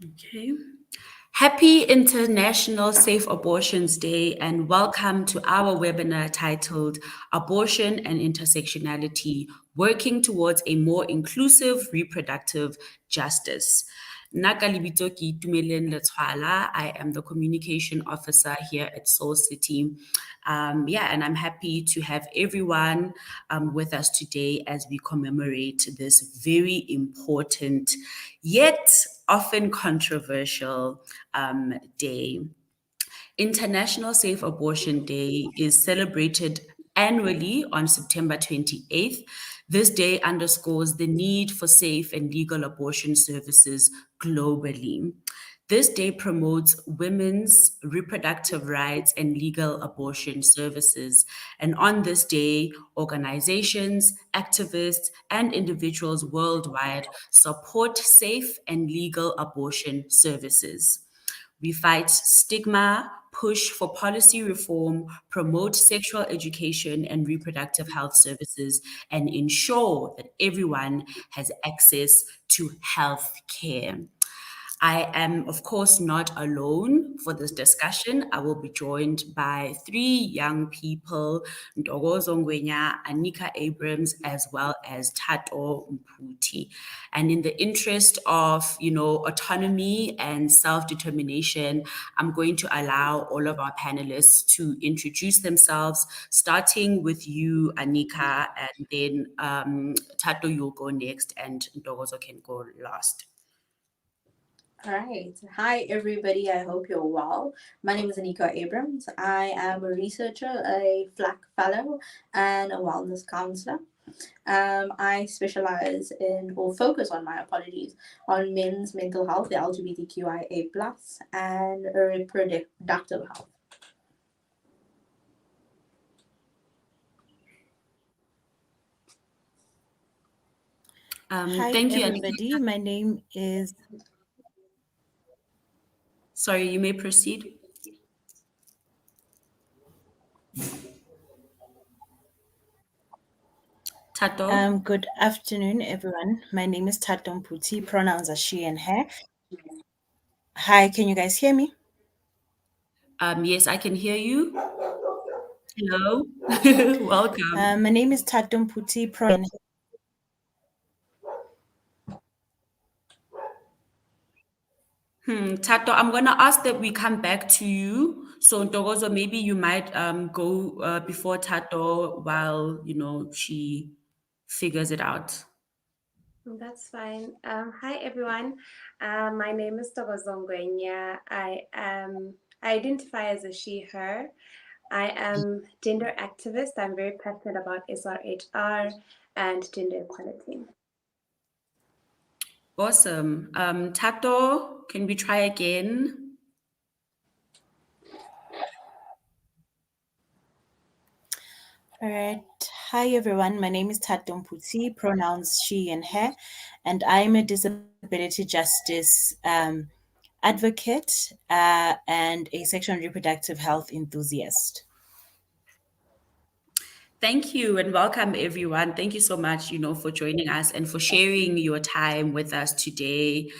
Okay. Happy International Safe Abortions Day and welcome to our webinar titled Abortion and Intersectionality, Working Towards a More Inclusive Reproductive Justice. Nna ka lebitso ke Itumeleng Letshwala. I am the communication officer here at Soul City. And I'm happy to have everyone with us today as we commemorate this very important yet often controversial day. International Safe Abortion Day is celebrated annually on September 28th. This day underscores the need for safe and legal abortion services globally. This day promotes women's reproductive rights and legal abortion services. And on this day, organizations, activists, and individuals worldwide support safe and legal abortion services. We fight stigma, push for policy reform, promote sexual education and reproductive health services, and ensure that everyone has access to health care. I am, of course, not alone for this discussion. I will be joined by three young people, Ntokozo Ngwenya, Anika Abrams, as well as Tato Mputi. And in the interest of, autonomy and self-determination, I'm going to allow all of our panelists to introduce themselves, starting with you, Anika, and then Tato, you'll go next, and Ntokozo can go last. All right. Hi, everybody. I hope you're well. My name is Anika Abrams. I am a researcher, a FLAC fellow, and a wellness counselor. I specialize in, or focus on my apologies, on men's mental health, the LGBTQIA+, and reproductive health. Hi, Thank you, everybody. Anika. My name is. Sorry, you may proceed. Tato. Good afternoon, everyone. My name is Tato Mputi. Pronouns are she and her. Hi, can you guys hear me? Yes, I can hear you. Hello. Welcome. My name is Tato Mputi. Pronouns. Tato, I'm going to ask that we come back to you. So, Ntokozo, maybe you might go before Tato while, she figures it out. That's fine. Hi, everyone. My name is Ngwenya. I identify as a she, her. I am gender activist. I'm very passionate about SRHR and gender equality. Awesome. Tato, can we try again? All right. Hi, everyone. My name is Tato Mputi. Pronouns she and her. And I'm a disability justice advocate and a sexual and reproductive health enthusiast. Thank you and welcome everyone. Thank you so much, for joining us and for sharing your time with us today.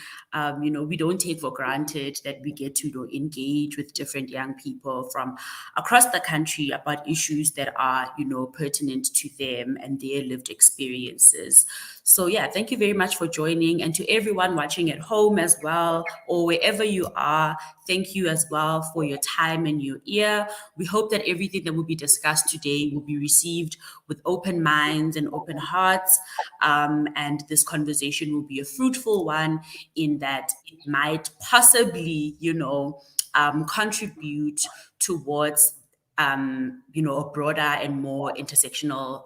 We don't take for granted that we get to engage with different young people from across the country about issues that are, pertinent to them and their lived experiences. So yeah, thank you very much for joining, and to everyone watching at home as well, or wherever you are, thank you as well for your time and your ear. We hope that everything that will be discussed today will be received with open minds and open hearts, and this conversation will be a fruitful one in that it might possibly, contribute towards, a broader and more intersectional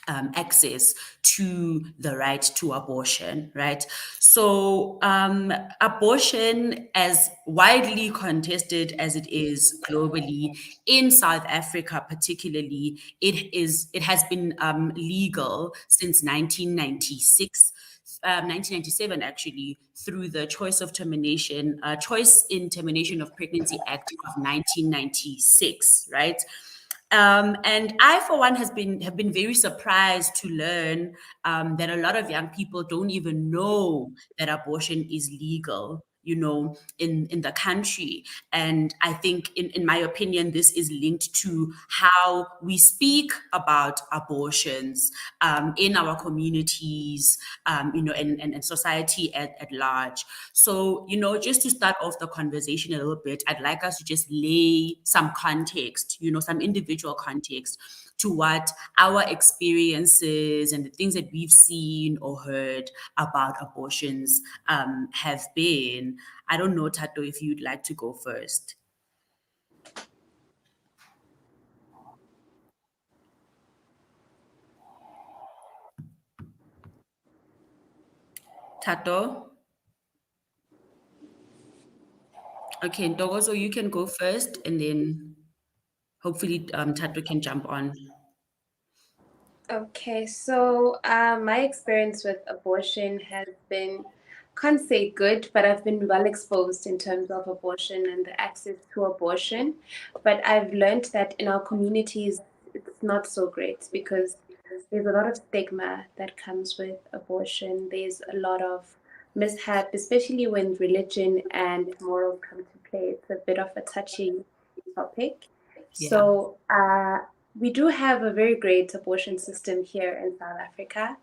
access to the right to abortion, right? So abortion, as widely contested as it is globally, in South Africa particularly, it has been legal since 1996. 1997 actually, through the Choice in Termination of Pregnancy Act of 1996, right? And I, for one, have been very surprised to learn that a lot of young people don't even know that abortion is legal, in the country. And I think, in my opinion, this is linked to how we speak about abortions in our communities, and society at large. So, just to start off the conversation a little bit, I'd like us to just lay some context, some individual context to what our experiences and the things that we've seen or heard about abortions have been. I don't know, Tato, if you'd like to go first. Tato? Okay, Ntokozo, you can go first, and then hopefully Tato can jump on. Okay, so my experience with abortion has been, can't say good, but I've been well exposed in terms of abortion and the access to abortion. But I've learned that in our communities, it's not so great because there's a lot of stigma that comes with abortion. There's a lot of mishap, especially when religion and morals come to play. It's a bit of a touchy topic. Yeah. So, we do have a very great abortion system here in South Africa.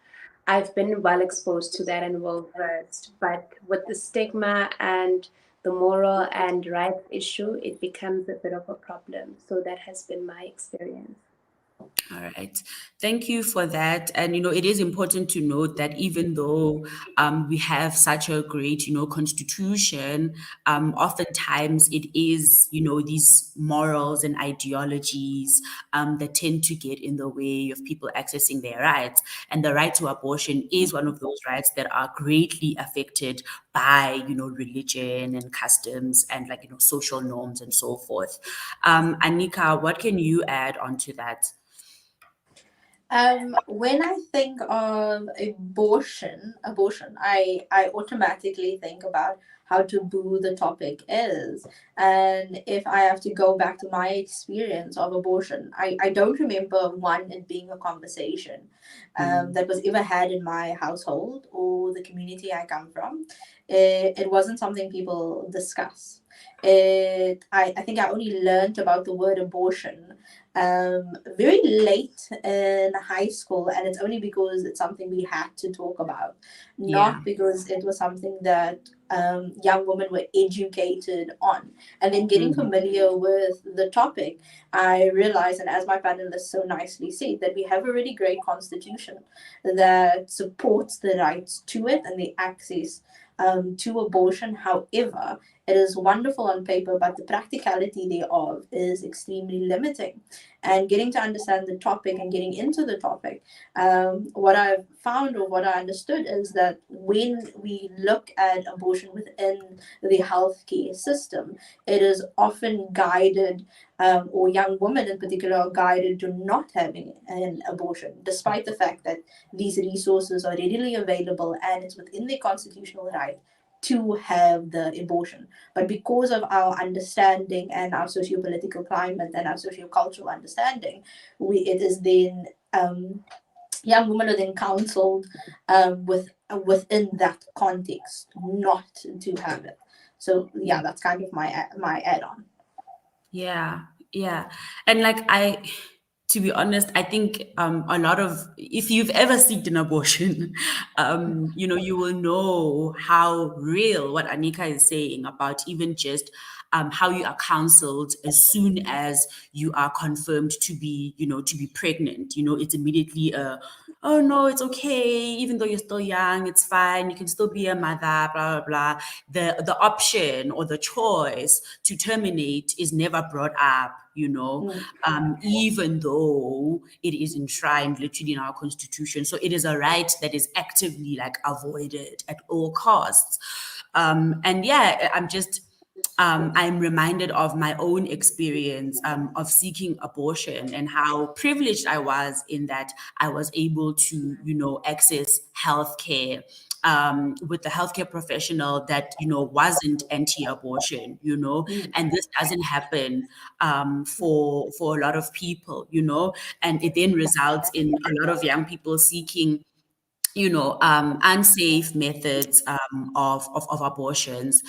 I've been well exposed to that and well versed, but with the stigma and the moral and rights issue, it becomes a bit of a problem. So that has been my experience. All right. Thank you for that. And, it is important to note that even though we have such a great, constitution, oftentimes it is, these morals and ideologies that tend to get in the way of people accessing their rights. And the right to abortion is one of those rights that are greatly affected by, religion and customs and social norms and so forth. Anika, what can you add on to that? When I think of abortion, I automatically think about how taboo the topic is. And if I have to go back to my experience of abortion, I don't remember one it being a conversation that was ever had in my household or the community I come from. It wasn't something people discuss. I think I only learned about the word abortion very late in high school, and it's only because it's something we had to talk about, not Yeah. because it was something that young women were educated on. And then getting familiar with the topic, I realized, and as my panelists so nicely said, that we have a really great constitution that supports the rights to it and the access to abortion. However, it is wonderful on paper, but the practicality thereof is extremely limiting. And getting to understand the topic and getting into the topic, what I've found or what I understood is that when we look at abortion within the healthcare system, it is often guided, or young women in particular are guided to not having an abortion, despite the fact that these resources are readily available and it's within their constitutional right to have the abortion. But because of our understanding and our socio-political climate and our socio-cultural understanding, it is then young women are then counseled within that context not to have it. So yeah, that's kind of my add-on. Yeah, yeah. And to be honest, I think a lot of, if you've ever seeked an abortion, you will know how real what Anika is saying about even just how you are counseled as soon as you are confirmed to be pregnant. It's immediately oh no, it's okay, even though you're still young, it's fine, you can still be a mother, blah blah blah. The option or the choice to terminate is never brought up, even though it is enshrined literally in our constitution. So it is a right that is actively avoided at all costs. And yeah, I'm reminded of my own experience of seeking abortion and how privileged I was in that I was able to, access healthcare with the healthcare professional that, wasn't anti-abortion, and this doesn't happen for a lot of people, and it then results in a lot of young people seeking unsafe methods of abortions.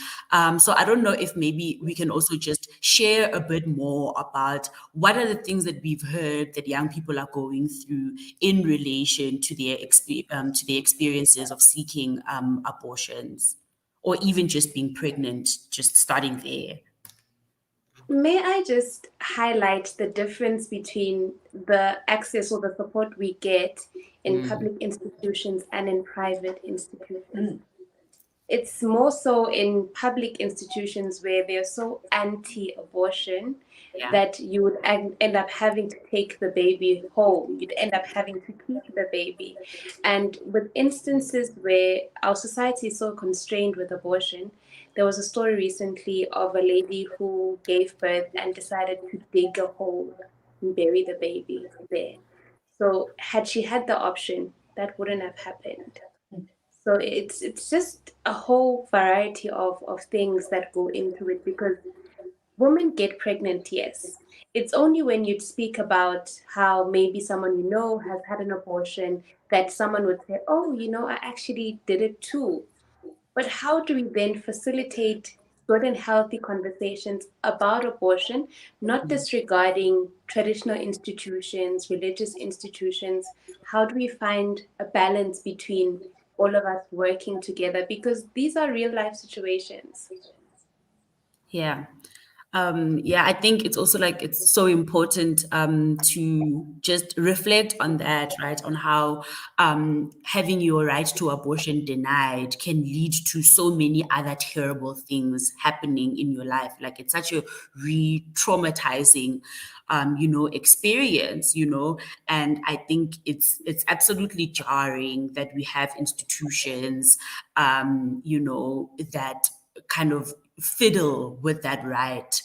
So I don't know if maybe we can also just share a bit more about what are the things that we've heard that young people are going through in relation to to their experiences of seeking abortions, or even just being pregnant, just starting there. May I just highlight the difference between the access or the support we get in public institutions and in private institutions? It's more so in public institutions where they're so anti-abortion Yeah. that you would end up having to take the baby home. You'd end up having to keep the baby. And with instances where our society is so constrained with abortion, there was a story recently of a lady who gave birth and decided to dig a hole and bury the baby there. So had she had the option, that wouldn't have happened. So it's just a whole variety of things that go into it, because women get pregnant, yes. It's only when you speak about how maybe someone you know has had an abortion that someone would say, oh, I actually did it too. But how do we then facilitate good and healthy conversations about abortion, not disregarding traditional institutions, religious institutions? How do we find a balance between all of us working together? Because these are real life situations. Yeah. Yeah, I think it's also like it's so important to just reflect on that, right? On how having your right to abortion denied can lead to so many other terrible things happening in your life. Like it's such a re-traumatizing experience, and I think it's absolutely jarring that we have institutions, that kind of fiddle with that right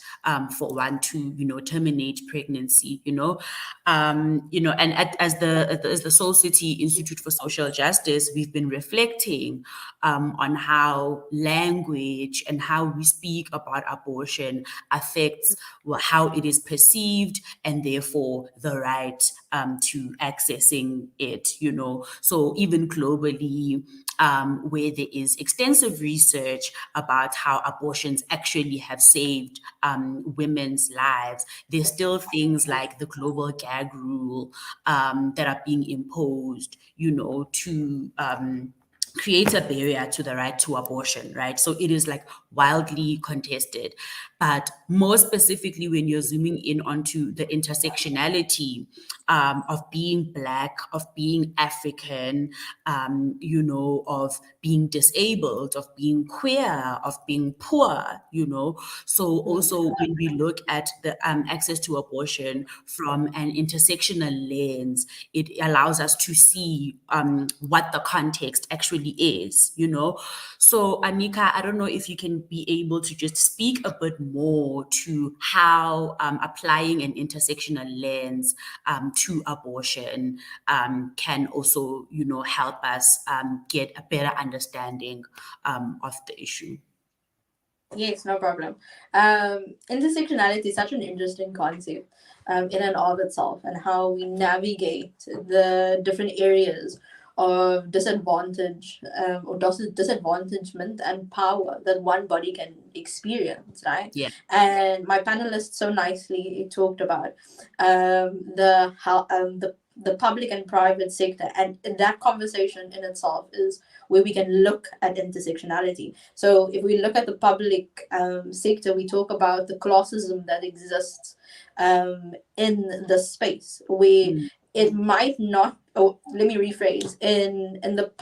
for one to terminate pregnancy, and as the Soul City Institute for Social Justice, we've been reflecting on how language and how we speak about abortion affects how it is perceived and therefore the right to accessing it, so even globally, where there is extensive research about how abortions actually have saved women's lives, there's still things like the global gag rule that are being imposed, to create a barrier to the right to abortion, right? So it is like wildly contested. But more specifically, when you're zooming in onto the intersectionality of being Black, of being African, of being disabled, of being queer, of being poor, So also when we look at the access to abortion from an intersectional lens, it allows us to see what the context actually is, So Anika, I don't know if you can be able to just speak a bit more to how applying an intersectional lens to abortion can also, help us get a better understanding of the issue. Yes, no problem. Intersectionality is such an interesting concept in and of itself, and how we navigate the different areas of disadvantage or disadvantagement and power that one body can experience, right? Yeah. And my panelists so nicely talked about the public and private sector, and that conversation in itself is where we can look at intersectionality. So if we look at the public sector, we talk about the classism that exists in the space where it might not. Oh, let me rephrase. In the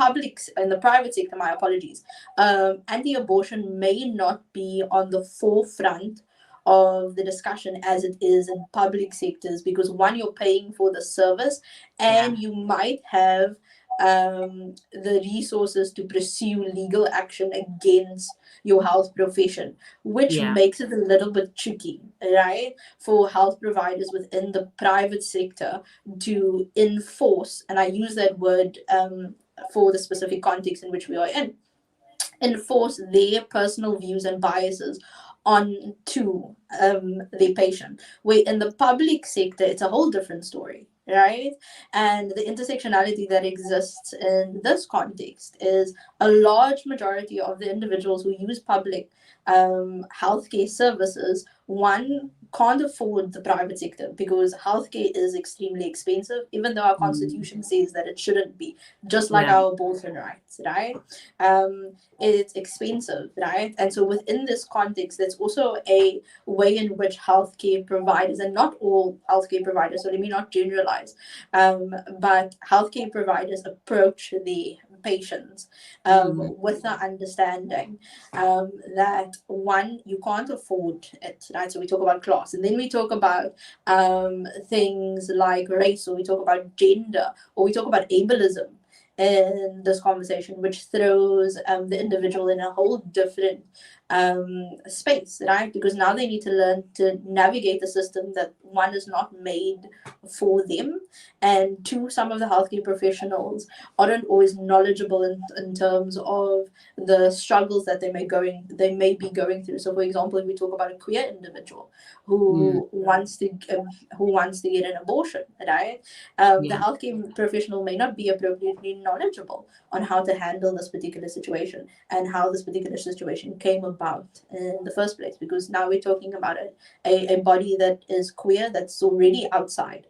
private sector, my apologies. Anti-abortion may not be on the forefront of the discussion as it is in public sectors, because one, you're paying for the service, and you might have the resources to pursue legal action against your health profession, which Yeah. makes it a little bit tricky, right, for health providers within the private sector to enforce, and I use that word for the specific context in which we are in, enforce their personal views and biases onto their patient. Where in the public sector, it's a whole different story, right? And the intersectionality that exists in this context is a large majority of the individuals who use public healthcare services, one, can't afford the private sector because healthcare is extremely expensive, even though our Mm. constitution says that it shouldn't be, just like Yeah. our abortion rights, right? It's expensive, right? And so within this context, there's also a way in which healthcare providers, and not all healthcare providers, so let me not generalize, but healthcare providers approach the patients Mm. with the understanding that one, you can't afford it, right? So we talk about class, and then we talk about things like race, or we talk about gender, or we talk about ableism in this conversation, which throws the individual in a whole different space, right? Because now they need to learn to navigate the system that one is not made for them, and two, some of the healthcare professionals aren't always knowledgeable in terms of the struggles that they may be going through. So, for example, if we talk about a queer individual Mm. who wants to get an abortion, right? The Yeah. healthcare professional may not be appropriately knowledgeable on how to handle this particular situation and how this particular situation came about in the first place. Because now we're talking about a body that is queer, that's already outside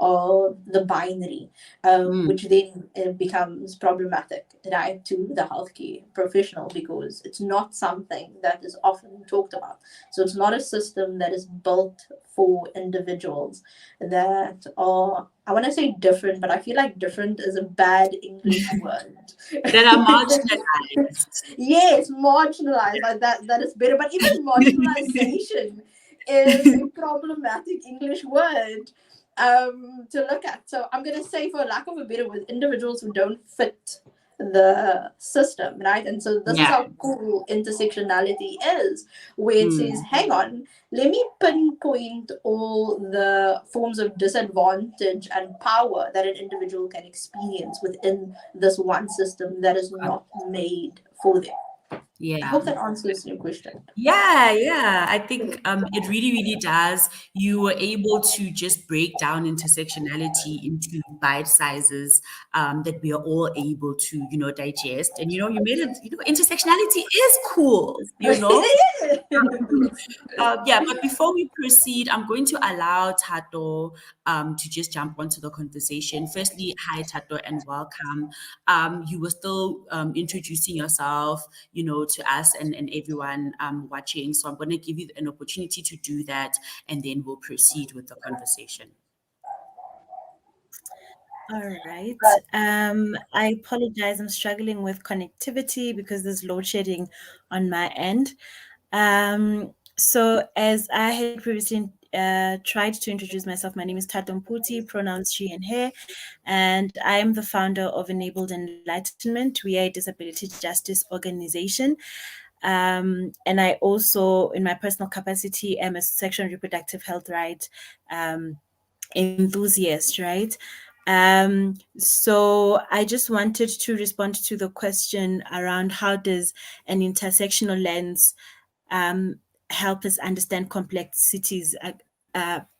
of the binary, Mm. which then becomes problematic, right, to the healthcare professional, because it's not something that is often talked about. So it's not a system that is built for individuals that are, I want to say different, but I feel like different is a bad English word. That are marginalized. Yes, marginalized. Like that is better. But even marginalization is a problematic English word to look at. So I'm gonna say, for lack of a better word, individuals who don't fit the system, right? And so this is Yeah. how cool intersectionality is, where it says, Mm. hang on, let me pinpoint all the forms of disadvantage and power that an individual can experience within this one system that is not made for them. I Yeah. hope that answers your question. Yeah, yeah. I think it really, really does. You were able to just break down intersectionality into bite sizes that we are all able to, digest. And you made it. Intersectionality is cool. Yeah, but before we proceed, I'm going to allow Tato to just jump onto the conversation. Firstly, hi Tato and welcome. You were still introducing yourself, to us and everyone watching. So I'm going to give you an opportunity to do that, and then we'll proceed with the conversation. All right. I apologize. I'm struggling with connectivity because there's load shedding on my end. So as I had previously tried to introduce myself, my name is Tatom Puti, pronouns she and her, and I am the founder of Enabled Enlightenment. We are a disability justice organization. And I also, in my personal capacity, am a sexual and reproductive health right enthusiast, right? So I just wanted to respond to the question around how does an intersectional lens help us understand complexities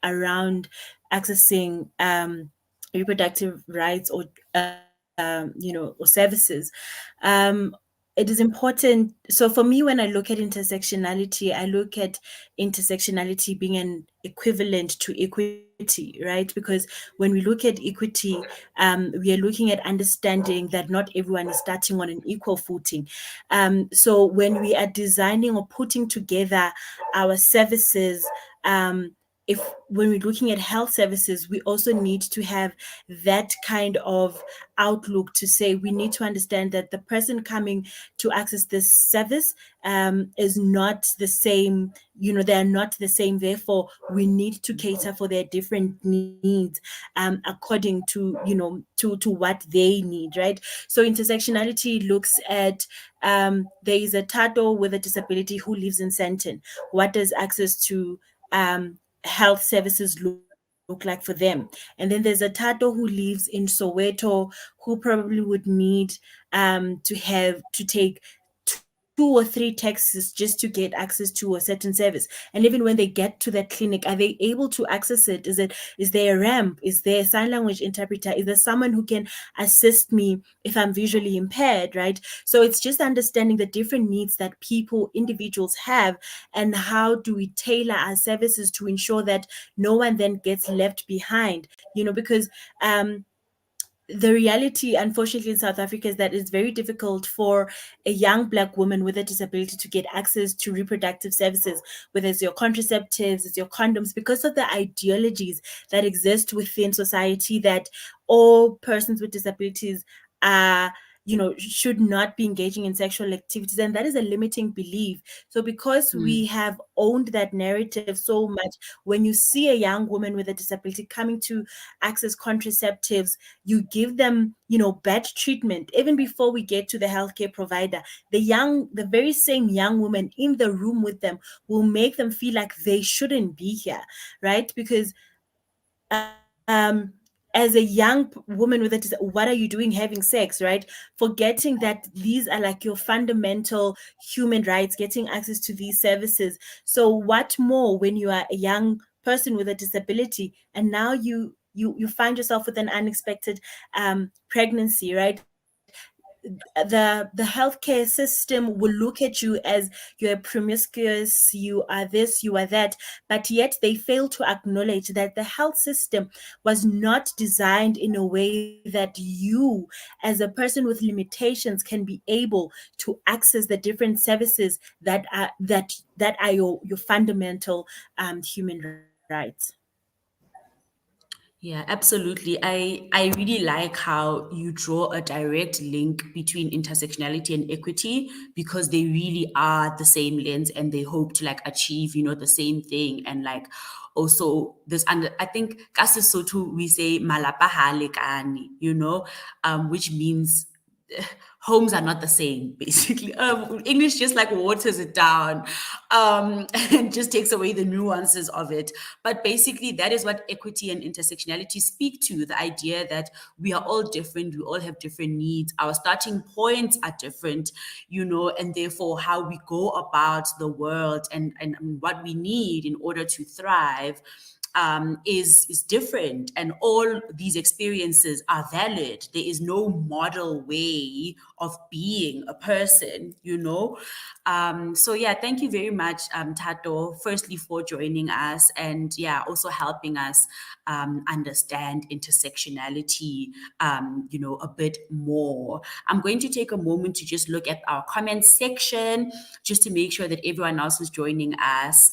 around accessing reproductive rights or services. It is important. So for me, when I look at intersectionality, I look at intersectionality being an equivalent to equity, right? Because when we look at equity, we are looking at understanding that not everyone is starting on an equal footing. So when we are designing or putting together our services, if when we're looking at health services, we also need to have that kind of outlook to say we need to understand that the person coming to access this service is not the same. They're not the same. Therefore, we need to cater for their different needs according to to what they need, right? So intersectionality looks at there is a Tato with a disability who lives in Senton. What does access to health services look like for them? And then there's a Tato who lives in Soweto who probably would need to take 2 or 3 texts just to get access to a certain service. And even when they get to that clinic, are they able to access it? Is there a ramp? Is there a sign language interpreter? Is there someone who can assist me if I'm visually impaired, right? So it's just understanding the different needs that individuals have, and how do we tailor our services to ensure that no one then gets left behind, because the reality, unfortunately, in South Africa is that it's very difficult for a young Black woman with a disability to get access to reproductive services, whether it's your contraceptives, it's your condoms, because of the ideologies that exist within society that all persons with disabilities are should not be engaging in sexual activities, and that is a limiting belief. So because we have owned that narrative so much, when you see a young woman with a disability coming to access contraceptives, you give them bad treatment even before we get to the healthcare provider. The very same young woman in the room with them will make them feel like they shouldn't be here, right? Because as a young woman with what are you doing having sex, right? Forgetting that these are like your fundamental human rights, getting access to these services. So what more when you are a young person with a disability, and now you find yourself with an unexpected pregnancy, right? The healthcare system will look at you as you're promiscuous, you are this, you are that, but yet they fail to acknowledge that the health system was not designed in a way that you, as a person with limitations, can be able to access the different services that are your fundamental human rights. Yeah, absolutely. I really like how you draw a direct link between intersectionality and equity, because they really are the same lens and they hope to like achieve, the same thing. And like also this under I think ka Sesotho we say malapa ha lekane, which means homes are not the same, basically. English just like waters it down, and just takes away the nuances of it. But basically, that is what equity and intersectionality speak to: the idea that we are all different, we all have different needs, our starting points are different, and therefore how we go about the world and what we need in order to thrive is different, and all these experiences are valid. There is no model way of being a person, So yeah, thank you very much, Tato, firstly for joining us, and yeah, also helping us understand intersectionality, a bit more. I'm going to take a moment to just look at our comments section, just to make sure that everyone else who's joining us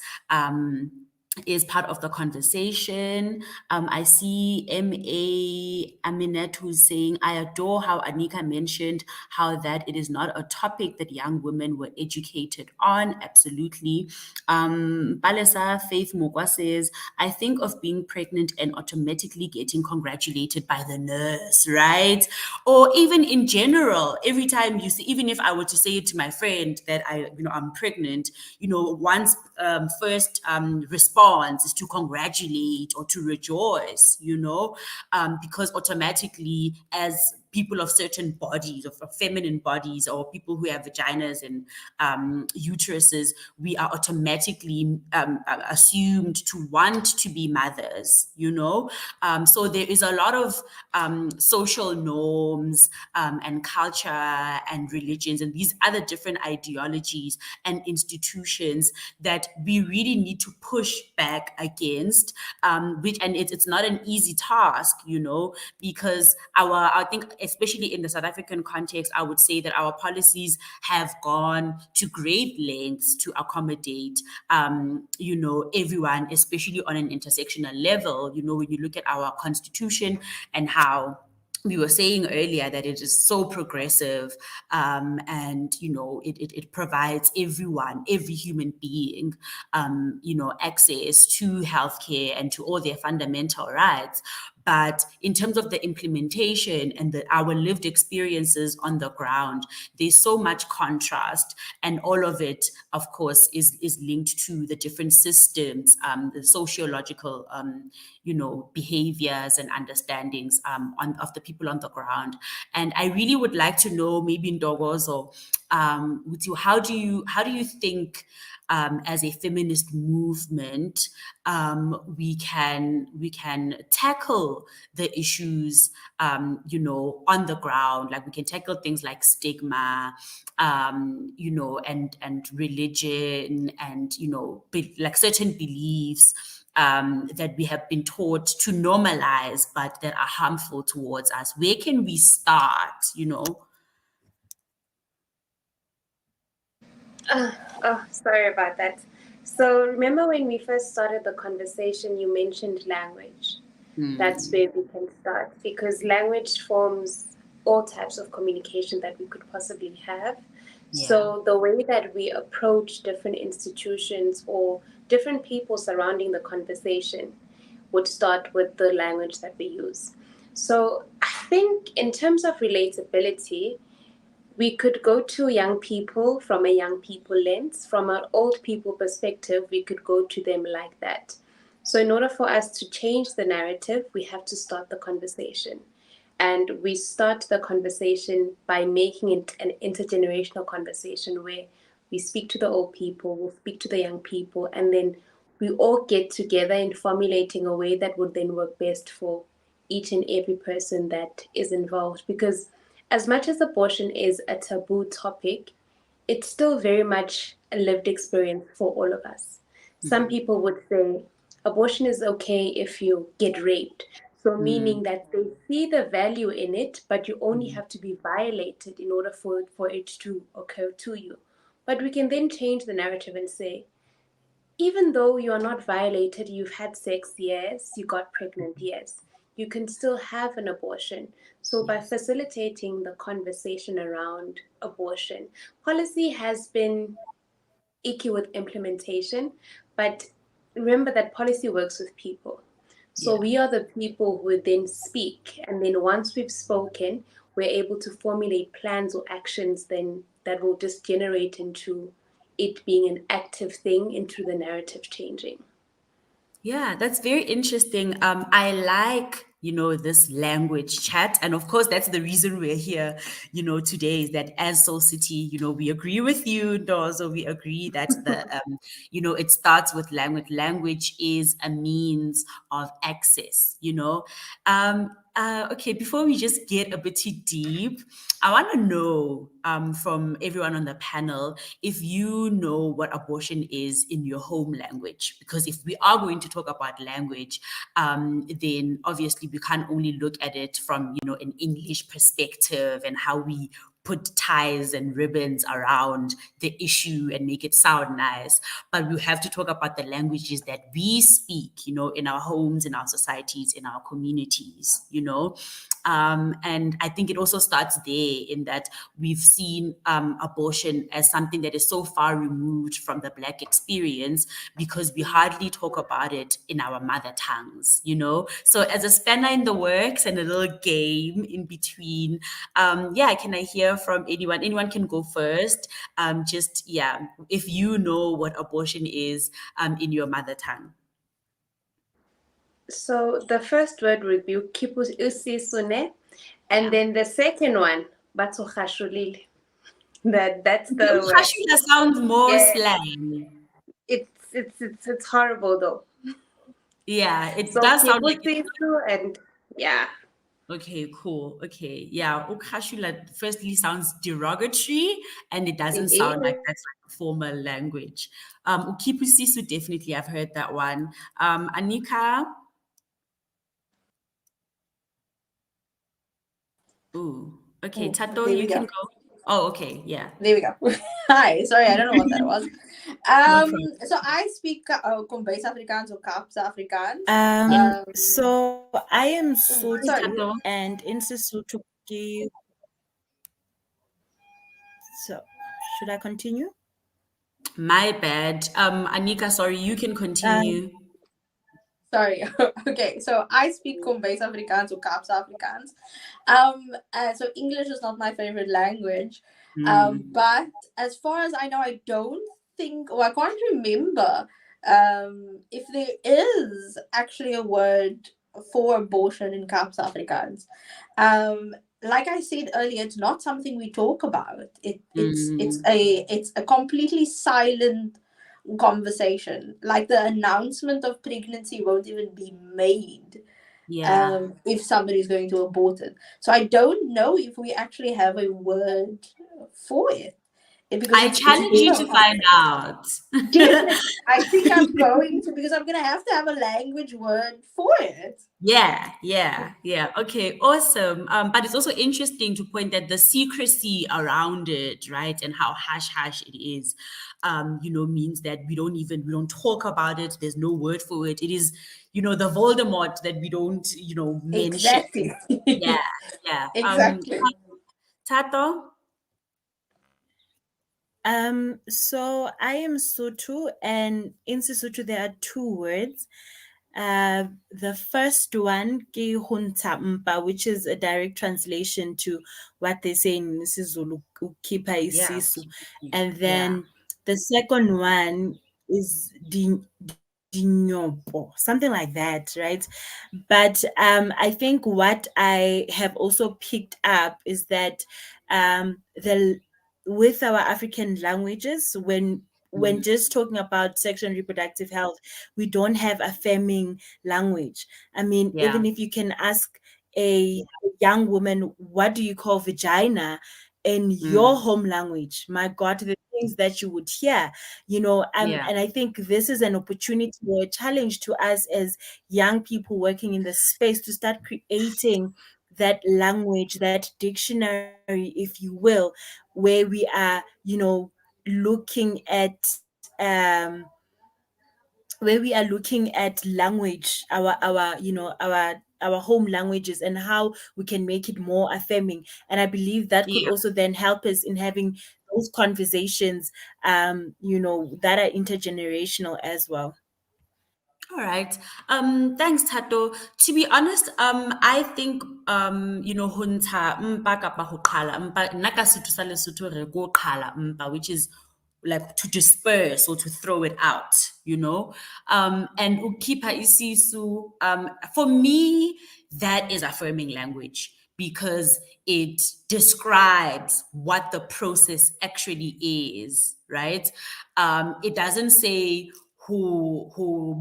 is part of the conversation. I see M.A. Aminet who's saying, I adore how Anika mentioned how that it is not a topic that young women were educated on. Absolutely. Balesa Faith Mokwa says, I think of being pregnant and automatically getting congratulated by the nurse, right? Or even in general, every time you see, even if I were to say it to my friend that I'm pregnant, one's first response is to congratulate or to rejoice, because automatically, as people of certain bodies, of feminine bodies, or people who have vaginas and uteruses, we are automatically assumed to want to be mothers, So there is a lot of social norms and culture and religions and these other different ideologies and institutions that we really need to push back against, and it's not an easy task, because I think especially in the South African context, I would say that our policies have gone to great lengths to accommodate, everyone, especially on an intersectional level. When you look at our constitution and how we were saying earlier that it is so progressive, and it provides everyone, every human being, access to healthcare and to all their fundamental rights. But in terms of the implementation and our lived experiences on the ground, there's so much contrast, and all of it, of course, is linked to the different systems, the sociological, behaviors and understandings of the people on the ground. And I really would like to know, maybe Ndogozo, with you, how do you think, as a feminist movement, we can tackle the issues, on the ground? Like, we can tackle things like stigma, and religion, and like certain beliefs, that we have been taught to normalize, but that are harmful towards us. Where can we start? Oh, sorry about that. So remember when we first started the conversation, you mentioned language. That's where we can start, because language forms all types of communication that we could possibly have. Yeah. So the way that we approach different institutions or different people surrounding the conversation would start with the language that we use. So I think in terms of relatability, we could go to young people from a young people lens. From an old people perspective, we could go to them like that. So in order for us to change the narrative, we have to start the conversation. And we start the conversation by making it an intergenerational conversation where we speak to the old people, we'll speak to the young people, and then we all get together in formulating a way that would then work best for each and every person that is involved. Because as much as abortion is a taboo topic, it's still very much a lived experience for all of us. Some people would say abortion is okay if you get raped. So meaning that they see the value in it, but you only have to be violated in order for it to occur to you. But we can then change the narrative and say, even though you are not violated, you've had sex, yes, you got pregnant, yes, you can still have an abortion. So by facilitating the conversation around abortion, policy has been icky with implementation, but remember that policy works with people. So Yeah. we are the people who then speak, and then once we've spoken, we're able to formulate plans or actions then that will just generate into it being an active thing, into the narrative changing. Yeah, that's very interesting. I like, this language chat. And of course, that's the reason we're here, today, is that as Soul City, we agree with you, Dozo. We agree that it starts with language. Language is a means of access. Okay, before we just get a bit too deep, I want to know, from everyone on the panel, if you know what abortion is in your home language. Because if we are going to talk about language, then obviously we can't only look at it from, an English perspective and how we put ties and ribbons around the issue and make it sound nice. But we have to talk about the languages that we speak, in our homes, in our societies, in our communities. And I think it also starts there, in that we've seen abortion as something that is so far removed from the Black experience, because we hardly talk about it in our mother tongues. So as a spanner in the works and a little game in between, can I hear from anyone? Anyone can go first. If you know what abortion is in your mother tongue. So the first word would be usisune, and then the second one, batsokhashulile. That's the word. Khashula sounds more Yeah. slang. It's horrible though. Yeah, it So does sound people like see through, and yeah. okay, cool. Okay, yeah. Ukhashula firstly sounds derogatory, and it doesn't It sound like is. that's like formal language. Ukipusisu, definitely, I've heard that one. Anika. Ooh. Okay, Ooh, Tato, there we you can go. go. Oh, okay. Yeah. There we go. Hi, sorry, I don't know what that was. No problem. So I speak Kombuis Afrikaans or Kaapse Afrikaans. So I am Please, Sotho Sorry. Tato. and in Sesotho so should I continue? My bad. Anika, sorry, you can Um, continue. Sorry. Okay, so I speak Kombuis Afrikaans or Kaapse Afrikaans. So English is not my favorite language. Mm, But as far as I know, I don't think, or I can't remember, if there is actually a word for abortion in Kaapse Afrikaans. Um, like I said earlier, it's not something we talk about. It's mm, a completely silent conversation. Like the announcement of pregnancy won't even be made yeah. if somebody's going to abort it. So I don't know if we actually have a word for it, because I it's challenge you so to hard. find out. Definitely, I think I'm going to, because I'm going to have a language word for it. Yeah, yeah, yeah. Okay, awesome. But it's also interesting to point that the secrecy around it, right, and how hush hush it is, means that we don't talk about it. There's no word for it. It is, the Voldemort that we don't, mention. Exactly. Yeah, yeah. Exactly. Tato. so I am Sotho, and in Sesotho there are two words. The first one, ke hunta mpa, which is a direct translation to what they say in isiZulu, ukipha Yeah, isisu. And yeah, then the second one is dinyopo, something like that, right? But I think what I have also picked up is that the with our African languages, when mm, just talking about sexual and reproductive health, we don't have affirming language. I mean, yeah, even if you can ask a young woman, what do you call vagina in your mm, home language? My God, the things that you would hear, yeah, and I think this is an opportunity or a challenge to us as young people working in the space to start creating that language, that dictionary, if you will, where we are, looking at language, our home languages, and how we can make it more affirming. And I believe that could yeah. also then help us in having those conversations, that are intergenerational as well. All right. Thanks, Tato. To be honest, I think hunta mpa kapa ho qhala mpa nna ka Sotho sa Lesotho re go qhala mpa, which is like to disperse or to throw it out, and ukipa isisu, for me, that is affirming language because it describes what the process actually is, right? It doesn't say who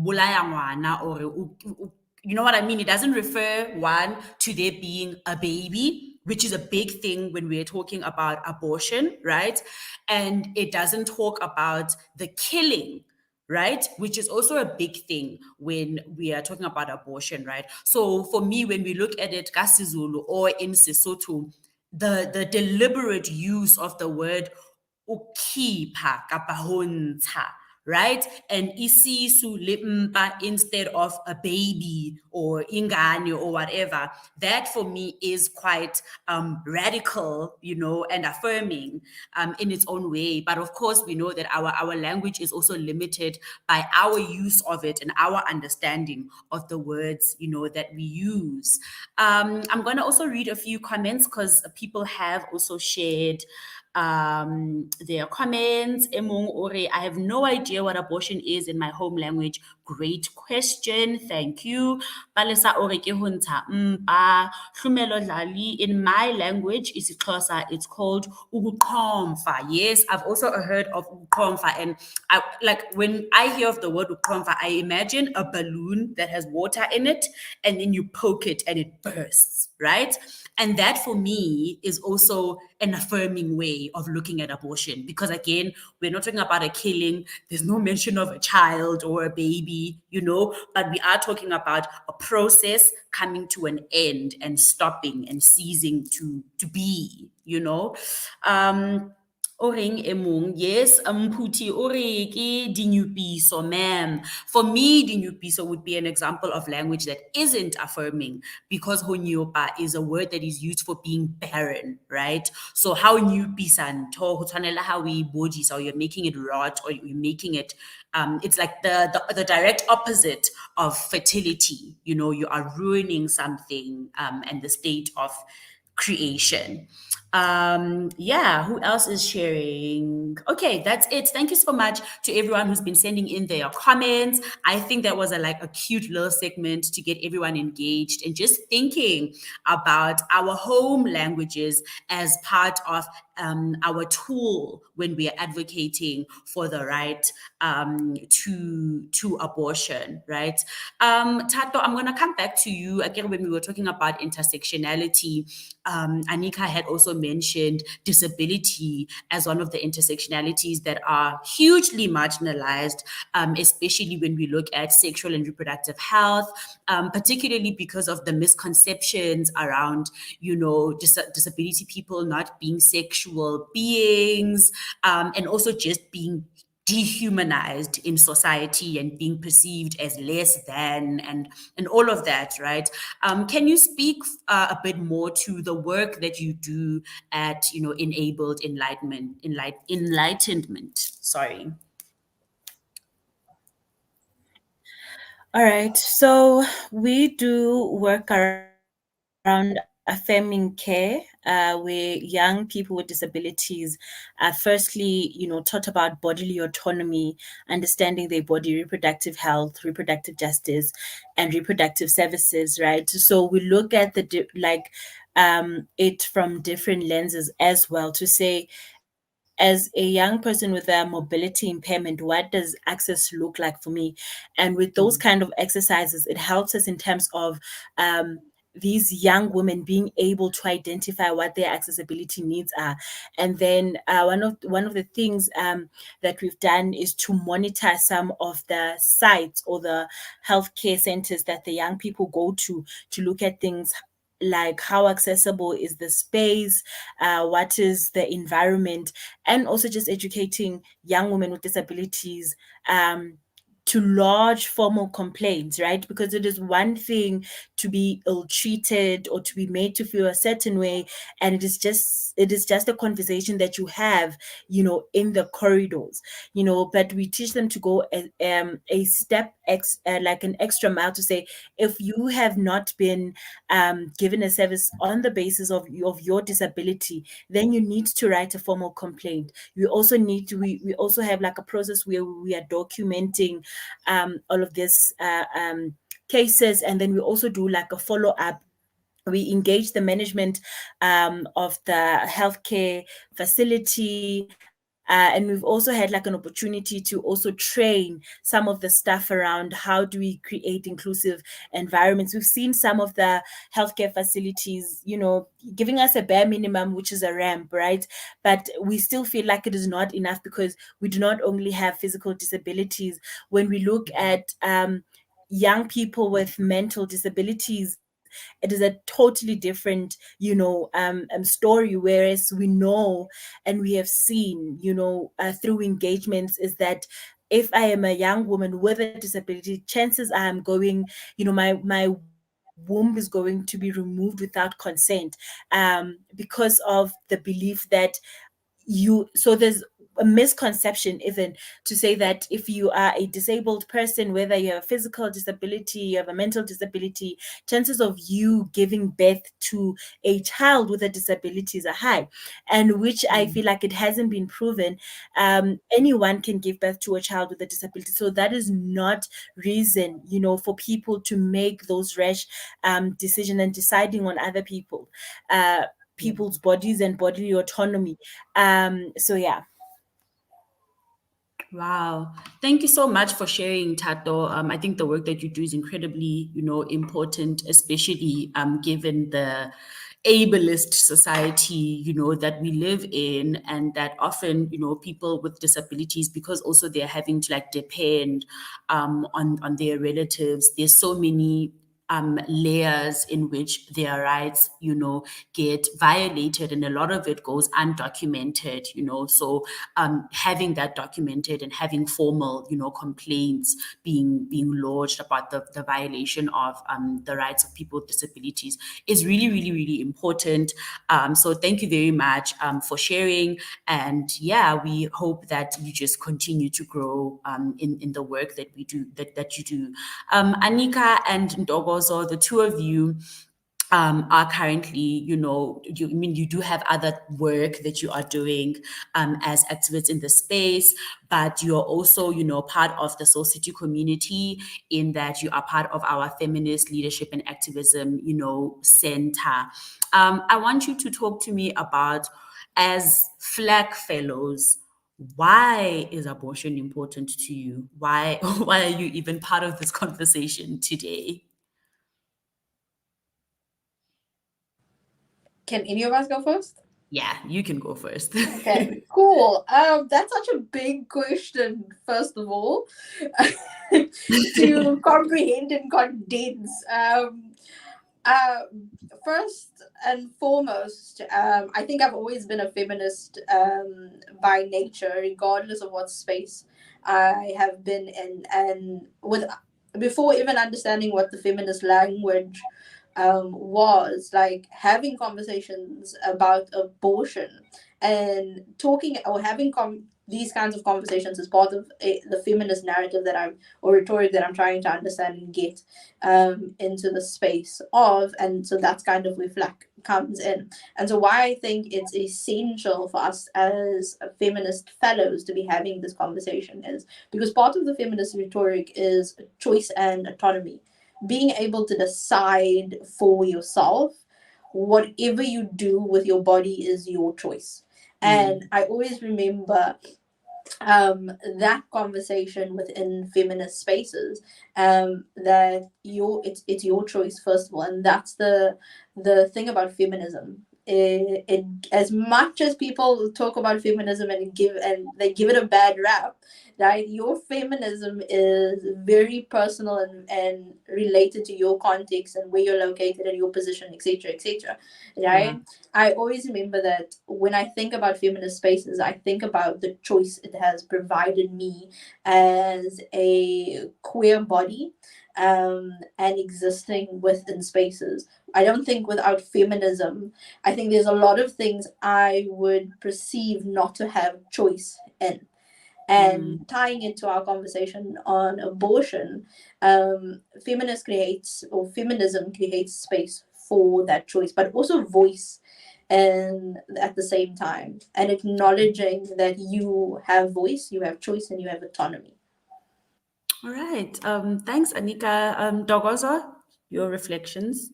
bolaya ngwana or you know what I mean? It doesn't refer one to there being a baby, which is a big thing when we're talking about abortion, right? And it doesn't talk about the killing, right? Which is also a big thing when we are talking about abortion, right? So for me, when we look at it, kaSizulu or in Sesotho, the deliberate use of the word ukhipha kapa ho ntsha, right? And isisu le mpa instead of a baby or ingane or whatever. That for me is quite radical, and affirming in its own way. But of course, we know that our language is also limited by our use of it and our understanding of the words, that we use. I'm going to also read a few comments because people have also shared their comments. Emong Ore, I have no idea what abortion is in my home language. Great question. Thank you. Palesa Ore ke ho ntsha mpa. Hlumelo Dlali, in my language, isiXhosa, it's called ukuqhomfa. Yes, I've also heard of ukuqhomfa. And when I hear of the word ukuqhomfa, I imagine a balloon that has water in it, and then you poke it and it bursts, right? And that for me is also an affirming way of looking at abortion because, again, we're not talking about a killing. There's no mention of a child or a baby. quickly, but we are talking about a process coming to an end and stopping and ceasing to be, O reng e mong, yes, Mphuthi o re ke dinyupiso, ma'am. For me, dinyupiso would be an example of language that isn't affirming, because honyopa is a word that is used for being barren, right? So how nyupisan to ho tshwanela ha we bodisa, or you're making it rot, or you're making it it's like the direct opposite of fertility. You are ruining something, and the state of creation. Yeah, who else is sharing? Okay, that's it. Thank you so much to everyone who's been sending in their comments. I think that was a cute little segment to get everyone engaged and just thinking about our home languages as part of our tool when we are advocating for the right to abortion, right? Tato, I'm going to come back to you again. When we were talking about intersectionality, Anika had also mentioned disability as one of the intersectionalities that are hugely marginalized, especially when we look at sexual and reproductive health, particularly because of the misconceptions around, disability people not being sexual beings, and also just being dehumanized in society and being perceived as less than, and all of that, right? Can you speak a bit more to the work that you do at enabled enlightenment? Sorry. All right, so we do work around affirming care, where young people with disabilities are firstly, taught about bodily autonomy, understanding their body, reproductive health, reproductive justice, and reproductive services, right? So we look at it from different lenses as well, to say, as a young person with a mobility impairment, what does access look like for me? And with those kind of exercises, it helps us in terms of these young women being able to identify what their accessibility needs are. And then one of the things that we've done is to monitor some of the sites or the healthcare centers that the young people go to look at things like how accessible is the space, what is the environment, and also just educating young women with disabilities to lodge formal complaints, right? Because it is one thing to be ill-treated or to be made to feel a certain way, and it is just a conversation that you have, in the corridors, but we teach them to go a step like an extra mile, to say, if you have not been given a service on the basis of your disability, then you need to write a formal complaint. We also have like a process where we are documenting all of this cases, and then we also do like a follow-up. We engage the management of the healthcare facility, and we've also had like an opportunity to also train some of the staff around how do we create inclusive environments. We've seen some of the healthcare facilities, giving us a bare minimum, which is a ramp, right? But we still feel like it is not enough, because we do not only have physical disabilities. When we look at young people with mental disabilities, it is a totally different, story. Whereas we know and we have seen, through engagements, is that if I am a young woman with a disability, chances are I'm going, my womb is going to be removed without consent, because of the belief that so there's a misconception even to say that if you are a disabled person, whether you have a physical disability, you have a mental disability, chances of you giving birth to a child with a disability are high, and which I feel like it hasn't been proven. Anyone can give birth to a child with a disability, so that is not reason, for people to make those rash decision and deciding on other people's bodies and bodily autonomy. So yeah. Wow. Thank you so much for sharing, Tato. I think the work that you do is incredibly, important, especially given the ableist society, that we live in, and that often, people with disabilities, because also they're having to like depend on their relatives. There's so many layers in which their rights, get violated, and a lot of it goes undocumented, So having that documented and having formal, complaints being lodged about the violation of the rights of people with disabilities is really, really, really important. So thank you very much for sharing. And yeah, we hope that you just continue to grow in the work that we do, that you do. Anika and Ndogozo, the two of you are currently, you do have other work that you are doing as activists in the space, but you're also, part of the Soul City community, in that you are part of our feminist leadership and activism, center. I want you to talk to me about, as Flag Fellows, why is abortion important to you? Why why are you even part of this conversation today? Can any of us go first? Yeah, you can go first. Okay, cool. That's such a big question, first of all, to comprehend and condense. Uh, First and foremost, I think I've always been a feminist by nature, regardless of what space I have been in, and with before even understanding what the feminist language was, like having conversations about abortion and talking or having these kinds of conversations as part of the feminist narrative that I'm or rhetoric that I'm trying to understand and get into the space of. And so that's kind of where Flack comes in. And so why I think it's essential for us as feminist fellows to be having this conversation is because part of the feminist rhetoric is choice and autonomy, being able to decide for yourself. Whatever you do with your body is your choice. And I always remember that conversation within feminist spaces, that it's your choice, first of all. And that's the thing about feminism. It as much as people talk about feminism and they give it a bad rap, right? Your feminism is very personal and related to your context and where you're located and your position, etc., etc., right? Yeah. I always remember that when I think about feminist spaces, I think about the choice it has provided me as a queer body, and existing within spaces. I don't think without feminism, I think there's a lot of things I would perceive not to have choice in. And tying into our conversation on abortion, feminism creates space for that choice, but also voice, and at the same time, and acknowledging that you have voice, you have choice, and you have autonomy. All right. Thanks, Anika. Dogozo, your reflections.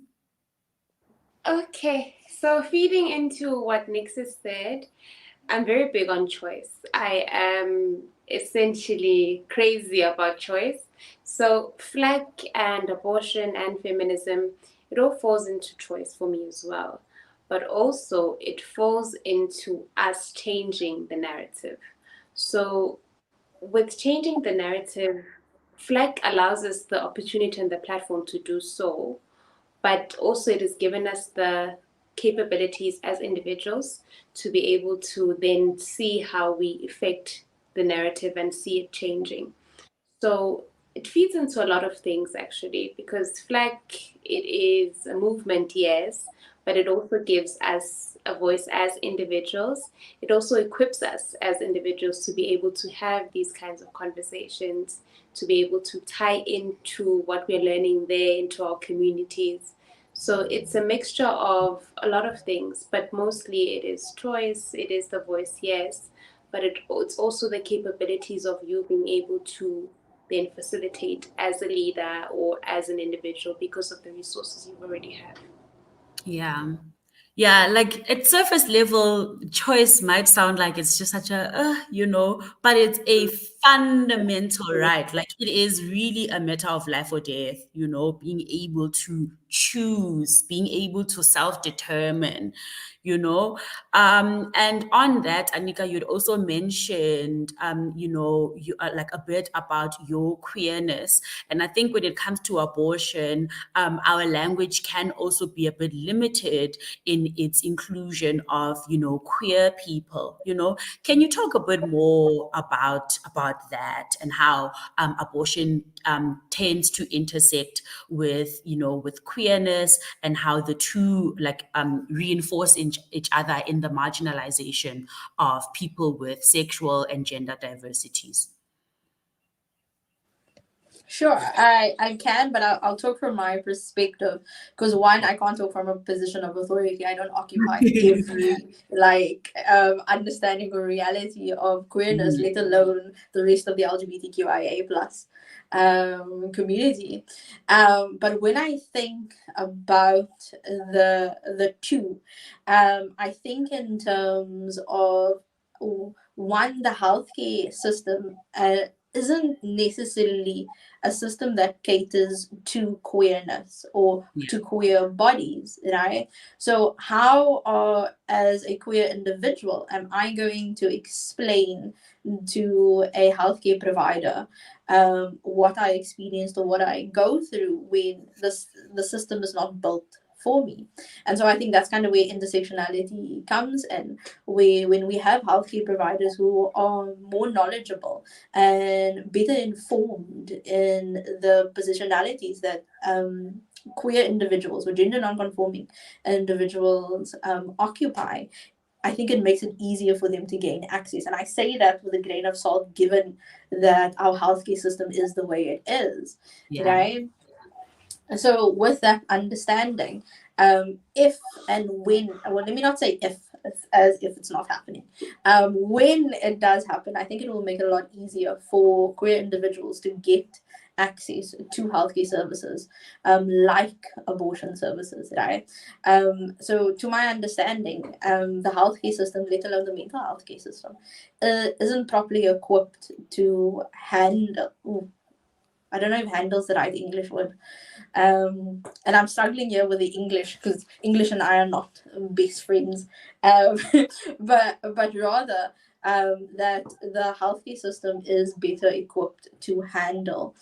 Okay, so feeding into what Nix has said, I'm very big on choice. I am essentially crazy about choice. So, flag and abortion and feminism, it all falls into choice for me as well. But also, it falls into us changing the narrative. So, with changing the narrative, flag allows us the opportunity and the platform to do so, but also it has given us the capabilities as individuals to be able to then see how we affect the narrative and see it changing. So it feeds into a lot of things actually, because flag, it is a movement, yes, but it also gives us a voice as individuals. It also equips us as individuals to be able to have these kinds of conversations, to be able to tie into what we're learning there into our communities. So it's a mixture of a lot of things, but mostly it is choice, it is the voice, yes, but it's also the capabilities of you being able to then facilitate as a leader or as an individual because of the resources you already have. Yeah. Yeah, like at surface level, choice might sound like it's just such a, but it's a fundamental right. Like it is really a matter of life or death, being able to choose, being able to self-determine, and on that, Anika, you'd also mentioned, you like a bit about your queerness. And I think when it comes to abortion, our language can also be a bit limited in its inclusion of, queer people. Can you talk a bit more about that and how abortion tends to intersect with, with queerness, and how the two like reinforce each other in the marginalization of people with sexual and gender diversities? Sure, I can, but I'll talk from my perspective because one, I can't talk from a position of authority. I don't occupy every understanding or reality of queerness, let alone the rest of the LGBTQIA plus community. But when I think about the two, I think in terms of one, the healthcare system isn't necessarily a system that caters to queerness or to queer bodies, right? So how as a queer individual am I going to explain to a healthcare provider what I experienced or what I go through when the system is not built for me? And so I think that's kind of where intersectionality comes in, where when we have healthcare providers who are more knowledgeable and better informed in the positionalities that queer individuals or gender non-conforming individuals occupy, I think it makes it easier for them to gain access. And I say that with a grain of salt, given that our healthcare system is the way it is, right? So with that understanding, if and when, well, let me not say if, as if it's not happening, when it does happen, I think it will make it a lot easier for queer individuals to get access to healthcare services, like abortion services, right? So to my understanding, the healthcare system, let alone the mental health care system, isn't properly equipped to handle. I don't know if handles the right English word. And I'm struggling here with the English because English and I are not best friends. Um, but rather that the healthcare system is better equipped to handle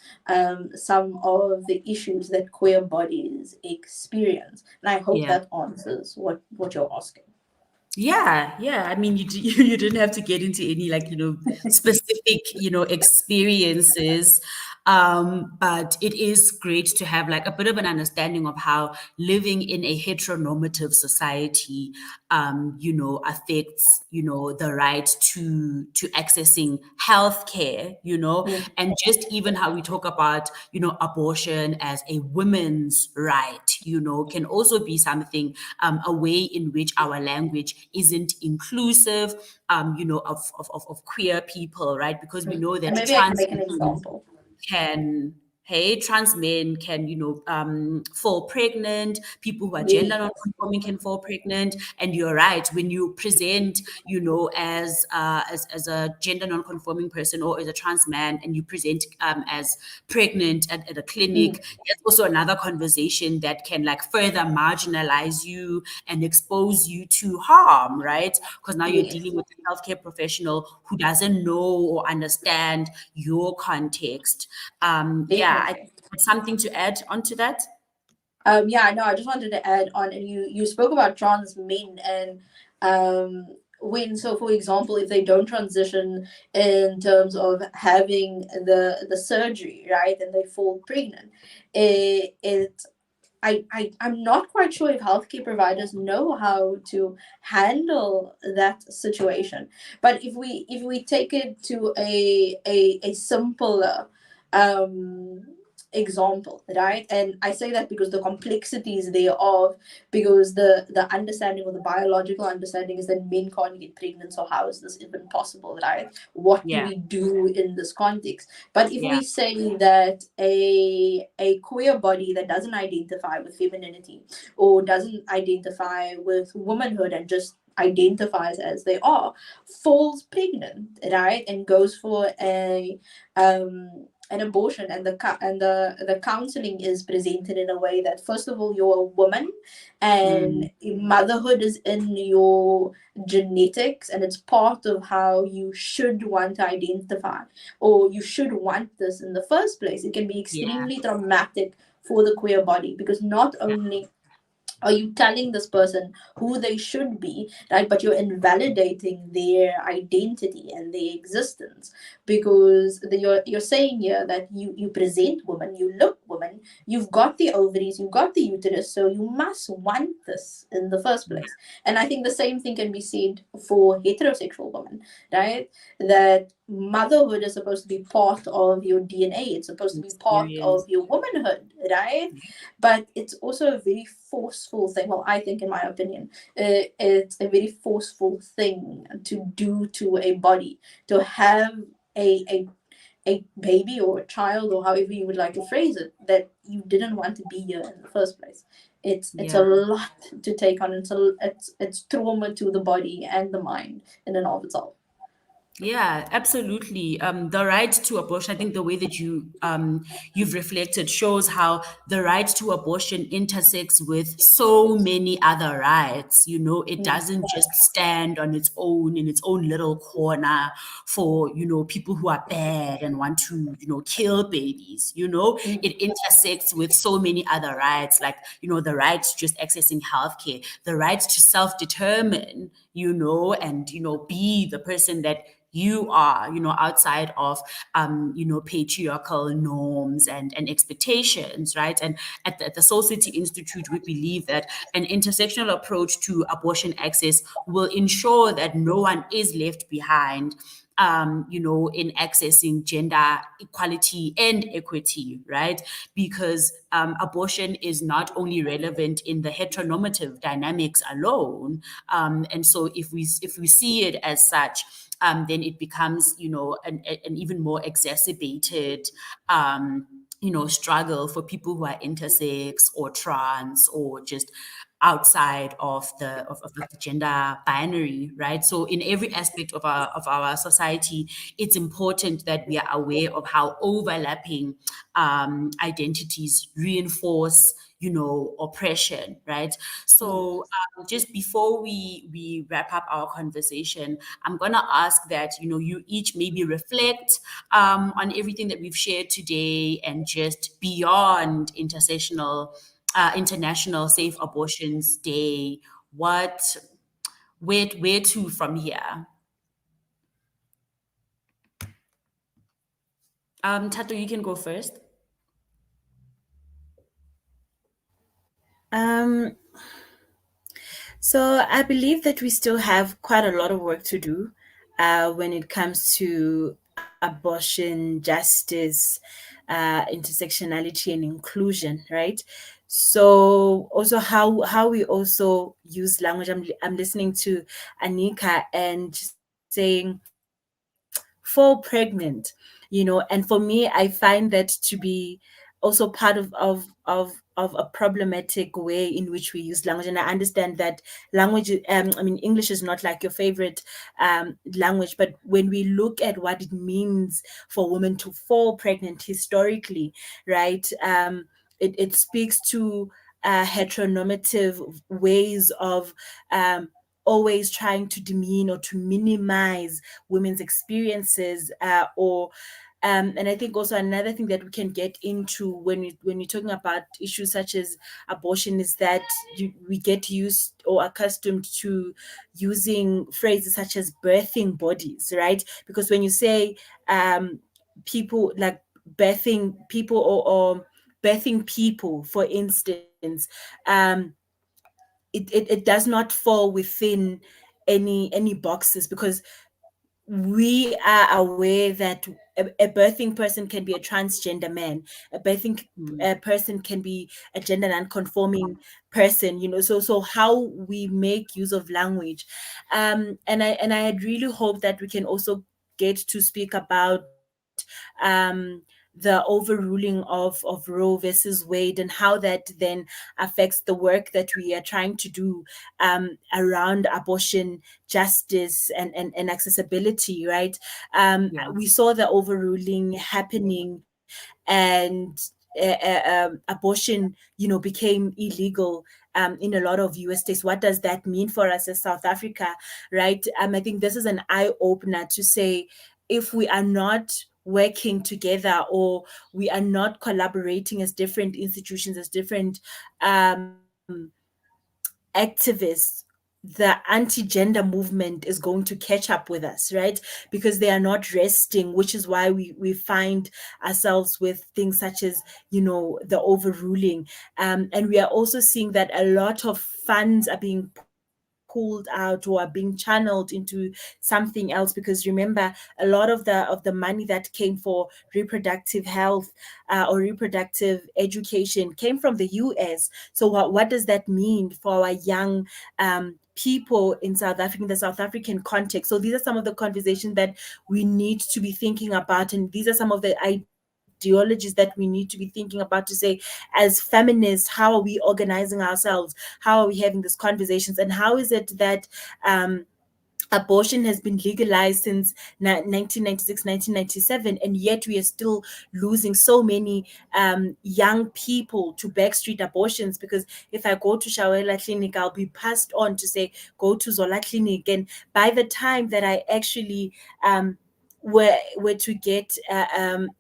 some of the issues that queer bodies experience. And I hope that answers what you're asking. Yeah. I mean, you didn't have to get into any like specific experiences, but it is great to have like a bit of an understanding of how living in a heteronormative society, affects the right to accessing healthcare, and just even how we talk about abortion as a women's right, can also be something, a way in which our language isn't inclusive, of queer people, right? Because we know that And maybe I can trans make an men example. can trans men can fall pregnant, people who are gender Yes. non-conforming can fall pregnant. And you're right, when you present as a gender non-conforming person or as a trans man, and you present as pregnant at a clinic, there's also another conversation that can like further marginalize you and expose you to harm, right? Because now you're Yes. dealing with a healthcare professional who doesn't know or understand your context. Definitely. Something to add onto that? Yeah, no, I just wanted to add on, and you spoke about trans men, and when, so for example, if they don't transition in terms of having the surgery, right, and they fall pregnant, it I'm not quite sure if healthcare providers know how to handle that situation. But if we take it to a simpler um example, right? And I say that because the complexities thereof, because the understanding or the biological understanding is that men can't get pregnant, so how is this even possible, right? What do Yeah. we do in this context? But if Yeah. we say that a queer body that doesn't identify with femininity or doesn't identify with womanhood and just identifies as they are, falls pregnant, right, and goes for a an abortion, and the counseling is presented in a way that, first of all, you're a woman, and Mm, motherhood is in your genetics, and it's part of how you should want to identify, or you should want this in the first place. It can be yeah, extremely traumatic for the queer body, because not only are you telling this person who they should be, right, but you're invalidating their identity and their existence, because you're saying here that you present woman, you look woman, you've got the ovaries, you've got the uterus, so you must want this in the first place. And I think the same thing can be said for heterosexual women, right, that motherhood is supposed to be part of your DNA, it's supposed to be part experience. of your womanhood, right, but it's also a very forceful thing. Well, I think, in my opinion, it's a very forceful thing to do to a body, to have a baby or a child, or however you would like to phrase it, that you didn't want to be here in the first place. It's a Yeah. lot to take on. It's trauma to the body and the mind in and of itself. Yeah, absolutely. The right to abortion, I think the way that you've reflected shows how the right to abortion intersects with so many other rights. You know, it Mm, doesn't just stand on its own in its own little corner for, people who are bad and want to, kill babies. mm, It intersects with so many other rights, like, the right to just accessing healthcare, the right to self-determine, and, be the person that you are, outside of, patriarchal norms and expectations, right? And at the Soul City Institute, we believe that an intersectional approach to abortion access will ensure that no one is left behind, in accessing gender equality and equity, right? Because abortion is not only relevant in the heteronormative dynamics alone, and so if we see it as such, then it becomes, an even more exacerbated, struggle for people who are intersex or trans or just outside of the gender binary, right? So in every aspect of our society, it's important that we are aware of how overlapping identities reinforce, oppression, right? mm. So just before we wrap up our conversation, I'm gonna ask that you each maybe reflect on everything that we've shared today, and just beyond International Safe Abortions Day. Where to from here? Tato, you can go first. Um, so I believe that we still have quite a lot of work to do when it comes to abortion, justice, intersectionality, and inclusion, right? So also how we also use language. I'm listening to Anika and saying fall pregnant, and for me, I find that to be also part of a problematic way in which we use language. And I understand that language, I mean, English is not like your favorite language, but when we look at what it means for women to fall pregnant historically, right, it speaks to heteronormative ways of always trying to demean or to minimize women's experiences, or and I think also another thing that we can get into when we're talking about issues such as abortion is that we get used or accustomed to using phrases such as birthing bodies, right? Because when you say people like birthing people, or birthing people, for instance, um, it does not fall within any boxes, because we are aware that a birthing person can be a transgender man, a birthing Mm. a person can be a gender non-conforming person, so how we make use of language, and I had really hoped that we can also get to speak about the overruling of Roe versus Wade, and how that then affects the work that we are trying to do around abortion justice and accessibility, right? Yeah. We saw the overruling happening, and abortion, became illegal in a lot of US states. What does that mean for us as South Africa, right? I think this is an eye opener to say, if we are not working together, or we are not collaborating as different institutions, as different activists, the anti-gender movement is going to catch up with us, right? Because they are not resting, which is why we find ourselves with things such as, the overruling. And we are also seeing that a lot of funds are being pulled out or are being channeled into something else, because remember, a lot of the money that came for reproductive health or reproductive education came from the US. So what does that mean for our young people in South Africa, in the South African context? So these are some of the conversations that we need to be thinking about, and these are some of the ideologies that we need to be thinking about, to say, as feminists, how are we organizing ourselves? How are we having these conversations? And how is it that abortion has been legalized since 1996, 1997, and yet we are still losing so many young people to backstreet abortions? Because if I go to Shawela Clinic, I'll be passed on to say, go to Zola Clinic. And by the time that I actually were to get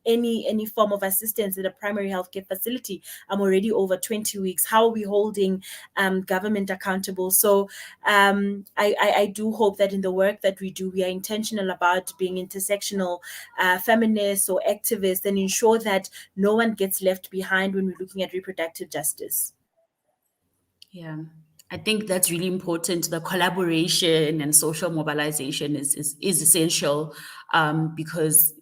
any form of assistance at a primary healthcare facility, I'm already over 20 weeks. How are we holding government accountable? So I do hope that in the work that we do, we are intentional about being intersectional feminists or activists, and ensure that no one gets left behind when we're looking at reproductive justice. Yeah, I think that's really important. The collaboration and social mobilization is essential, because,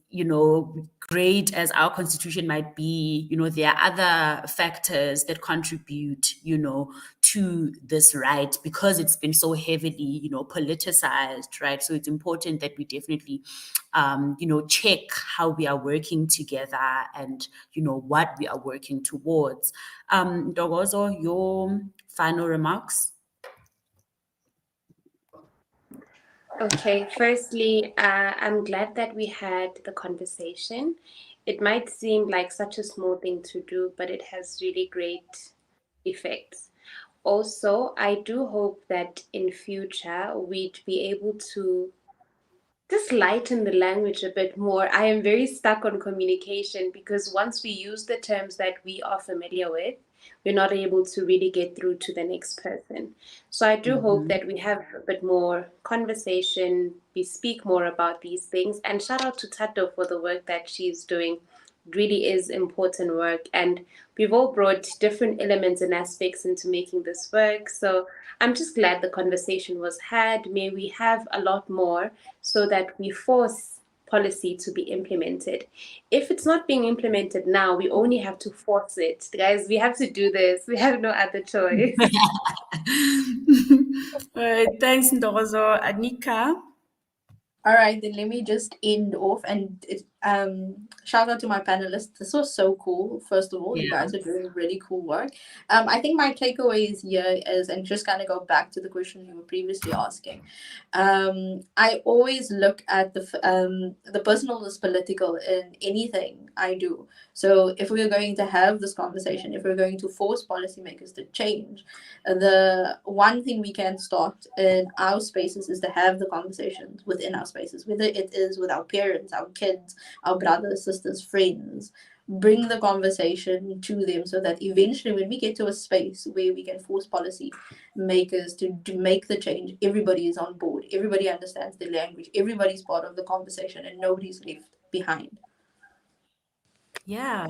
great as our constitution might be, there are other factors that contribute, to this right, because it's been so heavily, politicized, right? So it's important that we definitely, check how we are working together, and, what we are working towards. Ntokozo, your final remarks? Okay, firstly, I'm glad that we had the conversation. It might seem like such a small thing to do, but it has really great effects. Also, I do hope that in future we'd be able to just lighten the language a bit more. I am very stuck on communication, because once we use the terms that we are familiar with, we're not able to really get through to the next person. So I do hope Mhm. that we have a bit more conversation, we speak more about these things. And shout out to Tato for the work that she's doing. It really is important work. And we've all brought different elements and aspects into making this work. So I'm just glad the conversation was had. May we have a lot more, so that we force policy to be implemented. If it's not being implemented now, we only have to force it. Guys, we have to do this. We have no other choice. All right, thanks, Ntokozo. Anika? All right, then let me just end off and shout out to my panelists. This was so cool. First of all, you Yeah. guys are doing really cool work. I think my takeaways here is, and just kind of go back to the question you were previously asking. I always look at the personal is political in anything I do. So if we're going to have this conversation, if we're going to force policymakers to change, the one thing we can start in our spaces is to have the conversations within our spaces, whether it is with our parents, our kids, our brothers, sisters, friends. Bring the conversation to them, so that eventually, when we get to a space where we can force policy makers to make the change, everybody is on board, everybody understands the language, everybody's part of the conversation, and nobody's left behind. Yeah.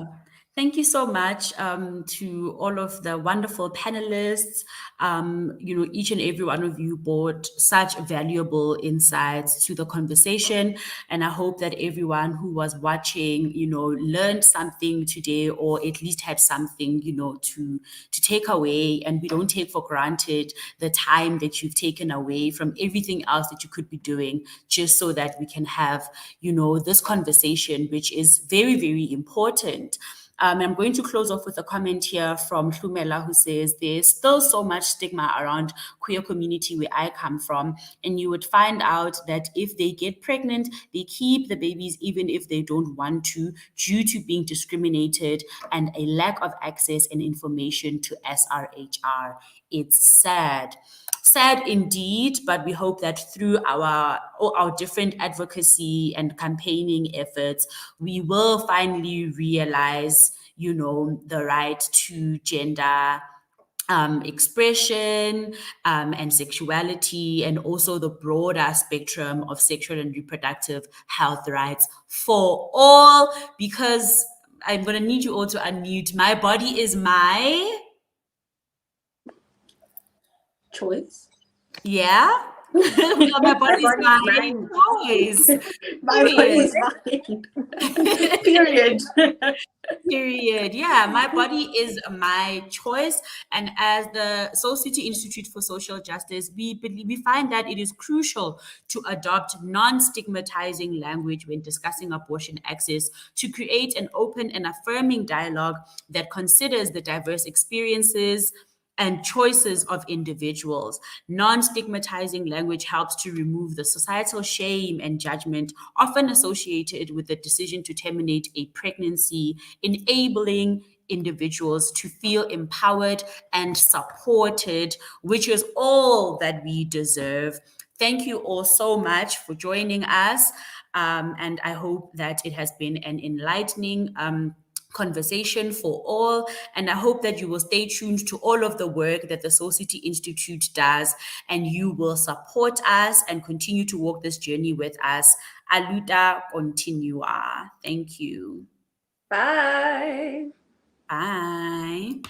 Thank you so much to all of the wonderful panelists. Each and every one of you brought such valuable insights to the conversation. And I hope that everyone who was watching, learned something today, or at least had something, to take away. And we don't take for granted the time that you've taken away from everything else that you could be doing, just so that we can have, this conversation, which is very, very important. I'm going to close off with a comment here from Hlumela, who says, there's still so much stigma around queer community where I come from. And you would find out that if they get pregnant, they keep the babies even if they don't want to, due to being discriminated and a lack of access and information to SRHR. It's sad. Sad indeed, but we hope that through our different advocacy and campaigning efforts, we will finally realize, the right to gender expression and sexuality, and also the broader spectrum of sexual and reproductive health rights for all, because I'm going to need you all to unmute. My body is my... choice. Yeah? My body is my mine. choice. My body is mine. Period. Period. Yeah, my body is my choice. And as the Soul City Institute for Social Justice, we find that it is crucial to adopt non-stigmatizing language when discussing abortion access, to create an open and affirming dialogue that considers the diverse experiences and choices of individuals. Non-stigmatizing language helps to remove the societal shame and judgment often associated with the decision to terminate a pregnancy, enabling individuals to feel empowered and supported, which is all that we deserve. Thank you all so much for joining us. And I hope that it has been an enlightening conversation for all, and I hope that you will stay tuned to all of the work that the Soul City Institute does, and you will support us and continue to walk this journey with us. Aluta continua. Thank you. Bye. Bye.